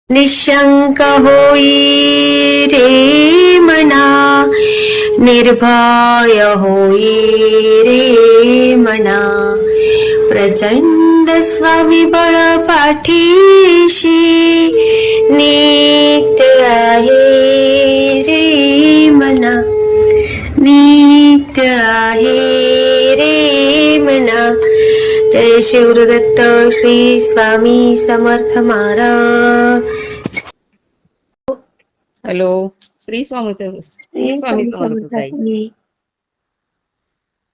निशंक होई रे मना, निर्भय होई रे मना, प्रचंड स्वविबळ पाठीशी नित्य आहे रे मना, नित्य आहे रे मना. जय शिवदत्त श्री स्वामी समर्थ महाराज. हॅलो, श्री स्वामी श्री स्वामी समर्थ ताई.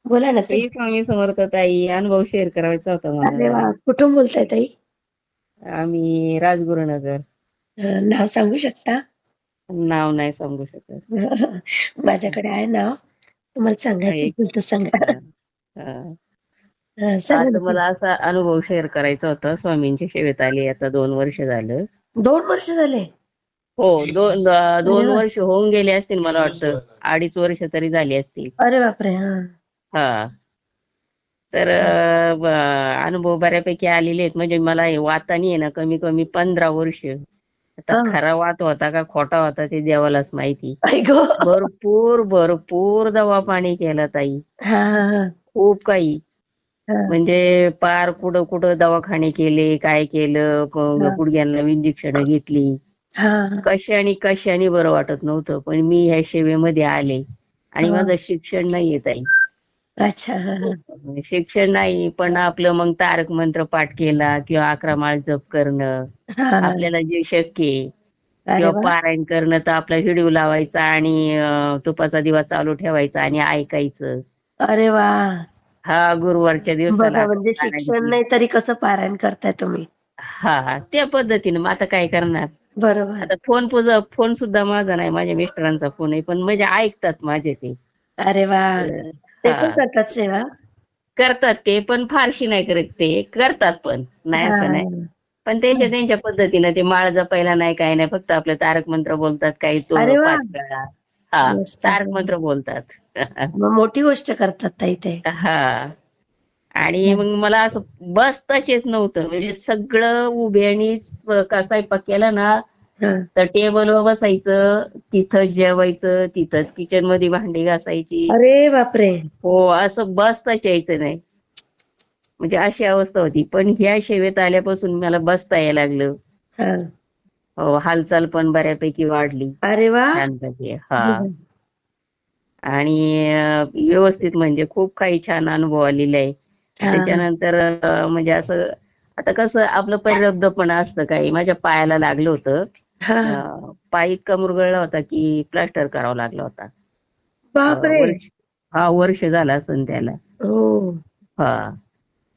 बोला ना ताई. श्री स्वामी समर्थ ताई, अनुभव शेअर करायचा होता अरे मला. वा, कुठून बोलताय ताई? आम्ही राजगुरुनगर. नाव सांगू शकता? नाव नाही सांगू शकत. माझ्याकडे आहे नाव, तुम्हाला सांगायचं एक असेल तर सांगा. हा. सांगा आता ना ताई. मला असा अनुभव शेअर करायचा होता. स्वामींच्या सेवेत आली आता 2 वर्ष झालं. 2 वर्ष झाले? हो, दोन अरे वा. वर्ष होऊन गेले असतील, मला वाटतं 2.5 वर्ष तरी झाली असतील. अरे बापरे. हा हा. तर अनुभव बऱ्यापैकी आलेले आहेत. म्हणजे मला हे वातानी आहे ना, कमी कमी 15 वर्ष. आता हा. खरा वात होता का खोटा होता ते देवालाच माहिती. आई गो. भरपूर भरपूर दवा पाणी केला ताई, हा हा हा खूप काही. हा म्हणजे पार कुठं कुठं दवाखाने केले, काय केलं, हा गुडघ्यांना इंजेक्शन घेतली. हा. कशाने बरं वाटत नव्हतं. पण मी ह्या सेवेमध्ये आले आणि हा. माझं शिक्षण नाहीये ताई. अच्छा. हा हा शिक्षण नाही, पण आपलं मग तारक मंत्र पाठ केला किंवा 11 माळ जप करणं, हा. आपल्याला जे शक्य आहे, अरे किंवा वा. पारायण करणं, तर आपला व्हिडिओ लावायचा आणि तुपाचा दिवा चालू ठेवायचा आणि ऐकायचं. अरे वा. हा, गुरुवारच्या दिवसाला बघा, 11 म्हणजे शिक्षण माळांची. नाही तरी कसं पारायण करताय तुम्ही. हा, त्या पद्धतीने. मग आता काय करणार. बरोबर. आता फोन सुद्धा माझा नाही, माझ्या मिस्टरांचा फोन आहे, पण म्हणजे ऐकतात माझे ते. अरे वा. ते पण हा, करतात सेवा. करतात ते, पण फारशी नाही करत. ते करतात पण नाही हा असं नाही. पण त्यांच्या त्यांच्या पद्धतीनं ते माळ जपायला नाही, काय नाही, फक्त आपलं तारक मंत्र बोलतात, काही अरे वा. 5 वेळा. हा, मस्त. तारक मंत्र बोलतात. मग मोठी गोष्ट करतात ताई ते. हा. आणि मग मला असं बसताच येत नव्हतं. म्हणजे सगळं उभ्यानी स्वयंपाक केला ना, हा. तर टेबलवर बसायचं, तिथंच जेवायचं, तिथंच किचन मध्ये भांडी घासायची. अरे बापरे. हो, असं बसताच यायचं नाही. म्हणजे अशी अवस्था होती. पण ह्या सेवेत आल्यापासून मला बसता यायला लागलं. हा. हो, हालचाल पण बऱ्यापैकी वाढली अरे वा. छानपैकी. हा. आणि व्यवस्थित म्हणजे खूप काही छान अनुभव आलेले आहे. हा त्याच्यानंतर म्हणजे असं, आता कसं आपलं परिरब्धपणा असतं काही. माझ्या पायाला लागलं होतं. हा. पाय इतका मुरगळला होता की प्लास्टर करावा लागला होता. बापरे. वर्ष हा, वर्ष झालं असेल त्याला. हो. हा.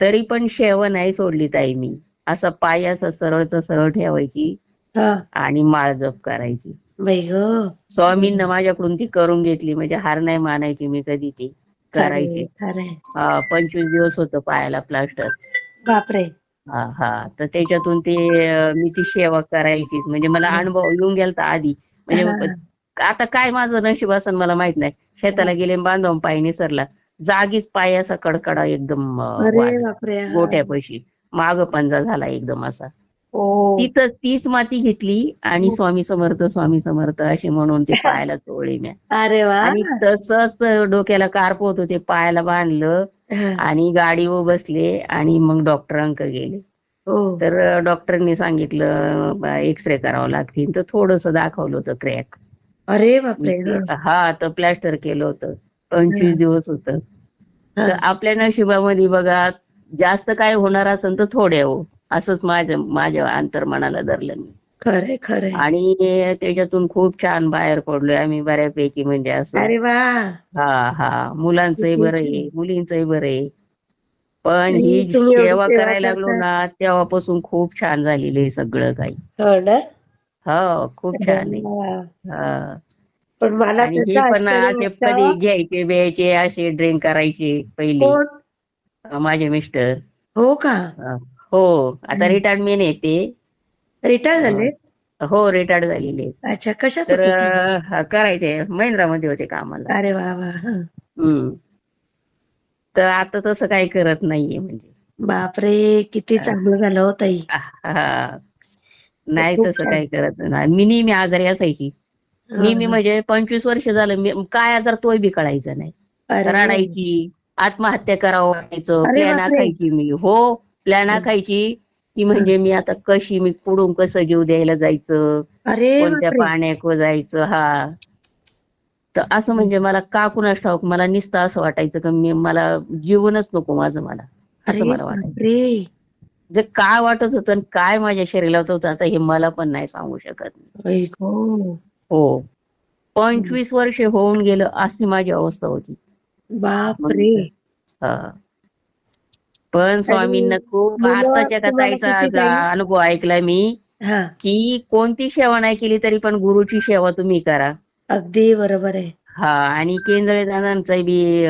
तरी पण सेवा नाही सोडली ताई मी. असा पाय असा सरळचा सरळ ठेवायची हा. आणि माळ जप करायची. बाई ग. स्वामींना माझ्याकडून ती करून घेतली. म्हणजे हार नाही मानायची मी कधी, ती खरे करायची. खरे. 25 दिवस होतं पायाला प्लास्टर. बापरे. हा. तर त्याच्यातून ते मी ती सेवा करायची. म्हणजे मला अनुभव येऊन गेलता आधी. म्हणजे हा. आता काय माझं नशीब असं मला माहित नाही. शेताला गेले, बांधून पाय निसरला, जागीच पाय असा कडकडा एकदम अरे वाजला बापरे. हा. गोठ्यापाशी. माग पंजा झाला एकदम असा. ओ. तिथं तीच माती घेतली आणि स्वामी समर्थ अशी म्हणून ते पायाला चोळली म्या. अरे वा. आणि तसंच डोक्याला कार्प होतं, ते पायाला बांधलं हा. आणि गाडीवर बसले आणि मग डॉक्टरांकडे गेले. हो. तर डॉक्टरांनी सांगितलं एक्सरे करावं लागतील. तर थोडंसं दाखवलं होतं क्रॅक. अरे बापरे. हा. हा, तर प्लॅस्टर केलं होतं. 25 दिवस होतं. हा. तर आपल्या नशिबामध्ये बघा, जास्त काय होणार असेल तर थोडे हो, असंच माझ्या अंतर्मनाला धरलं मी. खरे खरे. आणि त्याच्यातून खूप छान बाहेर पडलोय आम्ही बऱ्यापैकी. म्हणजे असं, अरे वा. हा, मुलांचंही किती बरं छान. आहे, मुलींचंही बरं आहे. पण आणि ही तुम्ही एवढी सेवा सेवा करायला लागलो करता. ना, तेव्हापासून खूप छान झालेलं आहे सगळं काही. हो ना. हो, खूप अरे छान आहे. वा. हा. पण मला आणि हे त्याचं पण आश्चर्य असे कधी वाटतं. घ्यायचे बियायचे, असे ड्रिंक करायचे पहिले कोण? माझे मिस्टर. हो का. अ, हो, आता रिटायरमेंट आहे ते. रिटायर झाले. हो, रिटायर्ड झालेले आहेत. अच्छा, कशात तर होते ते? करायचे महिंद्रामध्ये होते कामाला. अरे वा वा. हा. हम्म. तर आता तसं काही करत नाहीये म्हणजे. बापरे, किती चांगलं झालं हो ताई. हा. नाही खूप तसं छान. काही करत नाही. मी नेहमी आजारी असायची. हा, नेहमी हा. म्हणजे 25 वर्ष झालं मी काय आजार तोही बी कळायचा नाही. अरे रडायची, आत्महत्या करावं वाटायचं, अरे प्लॅन बापरे. आखायची मी. हो, प्लॅन आखायची की हा. म्हणजे मी आता कशी मी पुढून कसं जीव द्यायला जायचं, अरे कोणत्या बापरे. पाण्यात जायचं. हा, तर असं म्हणजे मला का कुणास ठाऊक मला नुसतं असं वाटायचं की मला जीवनच नको माझं मला. असं अरे मला वाटायचं. बापरे. जे काय वाटत होतं आणि काय माझ्या शरीरात होतं आता हे मला पण नाही सांगू शकत मी. आई गो. हो. 25 वर्ष होऊन गेलं अशी माझी अवस्था होती. बापरे. मग हा. पण आणि स्वामींना खूप मुलं आताच्या तुम्हाला कथाईचा किती ताई? अनुभव ऐकलाय मी, हा, की कोणती सेवा नाही केली तरी पण गुरुची सेवा तुम्ही करा. अगदी बरोबर आहे. हा, आणि केंद्रे दादांचा बी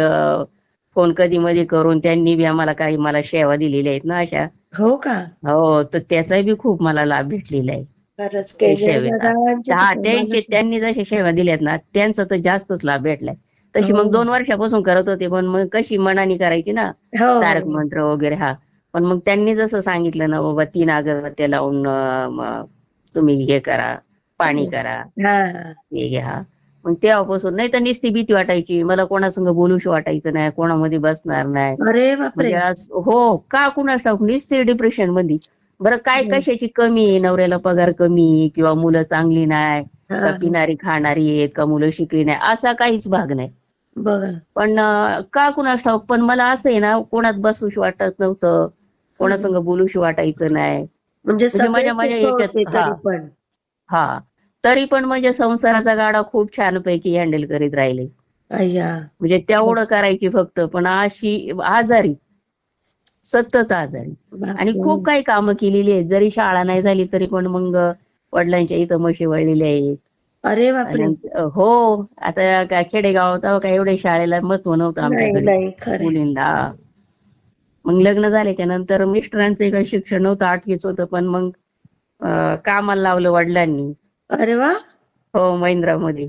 फोन कधी मध्ये करून त्यांनी बी आम्हाला काही मला सेवा दिलेल्या आहेत ना अशा. हो का. हो, तर त्याचाही बी खूप मला लाभ भेटलेला आहे. खरंच ते केंद्र सेवेचा. दादांचे तर हा, कमालच आहे. त्यांनी जशा सेवा दिल्यात ना त्यांचा तर जास्तच लाभ भेटलाय. तशी मग हो 2 वर्षापासून करत होते पण मग कशी मनाने करायची ना हो तारक हो. मंत्र वगैरे. हा, पण मग त्यांनी जसं सांगितलं ना बाबा 3 अगरबत्त्या लावून तुम्ही हे करा, पाणी हो. करा, हा, हा. हे घ्या. मग तेव्हापासून नाही तर नुसती भीती वाटायची. मला कोणासंग बोलूशी वाटायचं नाही, कोणामध्ये बसणार नाही. अरे बापरे. म्हणजे आज हो, का कुणास ठाऊक नुसती डिप्रेशन मध्ये. बरं काय हो. कशाची कमी आहे, नवऱ्याला पगार कमी आहे किंवा मुलं चांगली नाही, हा, का हा. पिणारी खाणारी आहेत, का मुलं शिकली नाही, असा काहीच भाग नाही. बघा. पण का कुणास ठाऊक पण मला असं आहे ना कोणात बसूशी वाटत नव्हतं, हम्म. कोणासंग बोलूशी वाटायचं नाही. म्हणजे म्हणजे सगळे माझ्या माझ्या सुख होते याच्यात हा तरी पण. हा, तरी पण म्हणजे संसाराचा गाडा खूप छानपैकी हँडल करीत राहिले. अय्या. म्हणजे तेवढं करायची फक्त, पण अशी आजारी, सतत आजारी. आणि बापरे. खूप काही कामं केलेली आहेत. जरी शाळा नाही झाली तरी पण मग वडिलांच्या इथं म्हशी वळलेल्या आहेत. अरे बापरे. आणि हो, आता काय खेडेगावात तेव्हा काय एवढे शाळेला महत्व नव्हतं नाही आमच्याकडे नाही खरंय. मुलींना. मग लग्न झाल्याच्या नंतर मिस्टरांचं काही शिक्षण नव्हतं, 8वीच होतं. पण मग कामाला लावलं वडिलांनी. अरे वा. हो, महिंद्रामध्ये.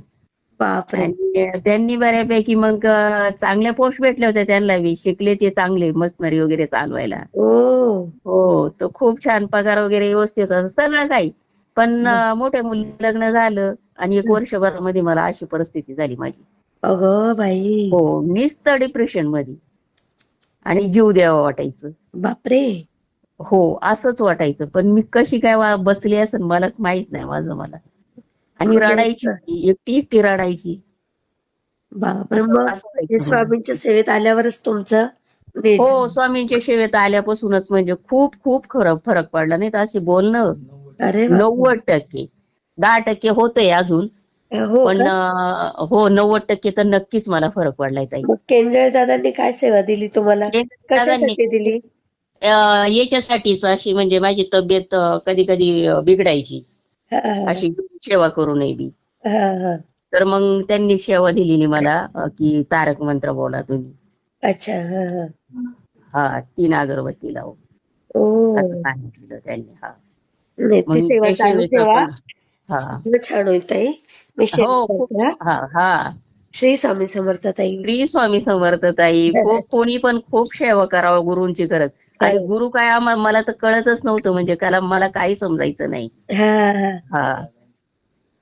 बापरे. आणि त्यांनी बऱ्यापैकी मग चांगल्या पोस्ट भेटल्या होत्या त्यांना बी. शिकले ते चांगले मशनरी वगैरे चालवायला. ओ. हो, तर खूप छान पगार वगैरे व्यवस्थित होता सगळं काही. पण मोठ्या मुली लग्न झालं आणि 1 वर्षभरामध्ये मला अशी परिस्थिती झाली माझी. अगं बाई. हो, नुसतं डिप्रेशन मध्ये आणि जीव द्यावा वाटायचं. बापरे. हो, असंच वाटायचं. पण मी कशी काय बचली असेल मलाच माहित नाही माझं मला. आणि रडायची, मग एकटी एकटी रडायची. बापरे. असं मग असं हे व्हायचं माझं. स्वामींच्या सेवेत आल्यावरच तुमचं नीट हो, झालं. स्वामींच्या सेवेत आल्यापासूनच म्हणजे खूप खूप खरं फरक पडला. नाही तर अशी बोलणं अरे बापरे. 90%. 10% होतंय अजून. हो पण का. हो, 90% तर नक्कीच मला फरक पडलाय ताई. मग केंद्र दादांनी काय सेवा दिली तुम्हाला? हे दादांनी कशासाठी दिली? याच्यासाठीच अशी म्हणजे माझी तब्येत कधी-कधी बिघडायची. हां, हां. अशी सेवा करू नये बी. हां, हां. तर मग त्यांनी सेवा दिलेली मला की तारक मंत्र बोला तुम्ही. अच्छा. हां, हां. हां, 3 अगरबत्ती लावून. असं ओह! सांगितलेलं त्यांनी. हां. नाही ती मग सेवा त्या चालू सेवेचं ठेवा. पण हां. सगळं छान होईल ताई. मी हो, शेअर खूप करते हां. हां, हां. श्री स्वामी समर्थ ताई. श्री स्वामी समर्थ ताई. खूप कोणी पण खूप सेवा करावं गुरूंची खरंच. आणि खरं. गुरु काय मला तर कळतच नव्हतं म्हणजे त्याला मला काही समजायचं नाही. हां, हां. हां.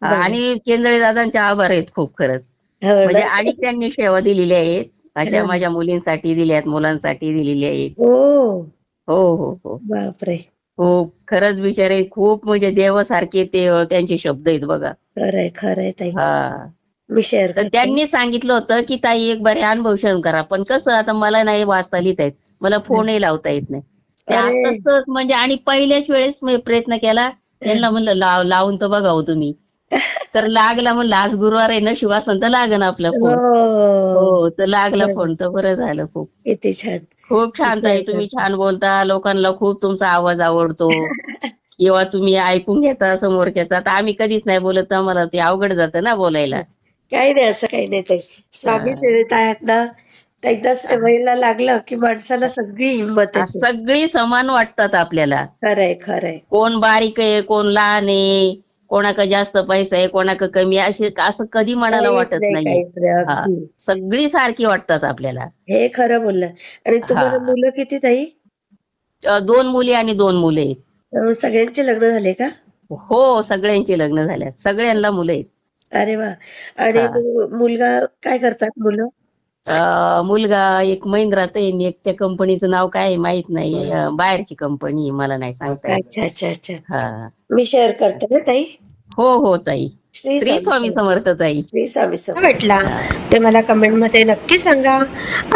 बघा. आणि केंद्रे दादांचे आभार आहेत खूप खरंच. हो म्हणजे ना? आणि त्यांनी सेवा दिलेल्या आहेत. अशा हां. माझ्या मुलींसाठी दिल्यात, मुलांसाठी दिलेल्या आहेत. ओह! हो, हो, हो. बापरे! खूप खरंच बिचारे खूप म्हणजे देवासारखे ते त्यांचे शब्द आहेत बघा. खरंय, खरंय ताई. हां. मी शेअर तर करते. त्यांनी सांगितलं होतं, की ताई एक बारी अनुभव शेअर करा. पण कसं आता मला नाही वाचता लिहिता येत. मला हं. फोनही लावता येत नाही. ते अरे! आत्ताच तर म्हणजे आणि पहिल्याच वेळेस मी प्रयत्न केला. हं. त्यांना म्हणलं लावून तर बघावं तुम्ही. तर लागला म्हणलं आज गुरुवार आहे नशीब असेल तर लागेल आपला फोन. हो. हो, तर लागला बरं. फोन तर बरं झालं खूप. किती छान. खूप मी छान ताई शेअर तुम्ही करते. छान बोलता. लोकांना खूप तुमचा आवाज आवडतो. किंवा तुम्ही ऐकून घेता समोरच्याचा. तर आम्ही कधीच नाही बोलत तर आम्हाला ते अवघड जातं ना बोलायला. काही नाही, असं काही नाही ताई. स्वामी हां. सेवेत आहेत ना, तर एकदा सेवेला लागलं, की माणसाला सगळी हिंमत येते. सगळी समान वाटतात आपल्याला. खरंय, खरंय. कोण बारीक आहे, कोण लहान आहे, कोणाकडे जास्त पैसा आहे, कोणाकडे कमी आहे, असं कधी मनाला काहीच वाटत नाही, नाहीये. काहीच नाही. हां. अगदी. सगळी सारखी वाटतात आपल्याला. हे खरं बोलला. आणि तुम्हाला हां. मुलं किती ताई? 2 मुली आणि 2 मुले आहेत. सगळ्यांचे लग्न झाले का? हो, सगळ्यांची लग्न झाल्यात, सगळ्यांना मुलं आहेत. अरे वा. आणि हा. मुलगा काय करतात मुलं? मुलगा एक महिंद्रात आहे आणि एक त्या कंपनीचं नाव काय आहे माहित नाही, बाहेरची कंपनी मला नाही सांगता येत. अच्छा अच्छा अच्छा. हा. मी शेअर करते ना ताई. हो हो ताई. श्री श्री स्वामी स्वामी समर्थ. समर्थ ताई. श्री स्वामी समर्थ. भेटला हा. ते मला कमेंटमध्ये नक्की सांगा.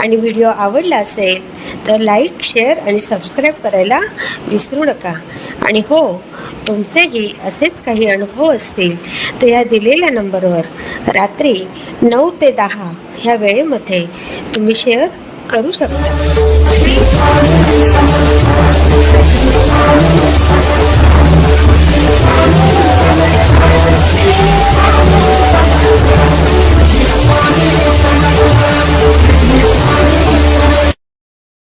आणि व्हिडिओ आवडला असेल तर लाईक, शेअर आणि सबस्क्राईब करायला विसरू नका. आणि हो, तुमचेही असेच काही अनुभव असतील तर या दिलेल्या नंबरवर रात्री 9 ते 10 ह्या वेळेमध्ये तुम्ही शेअर करू शकता.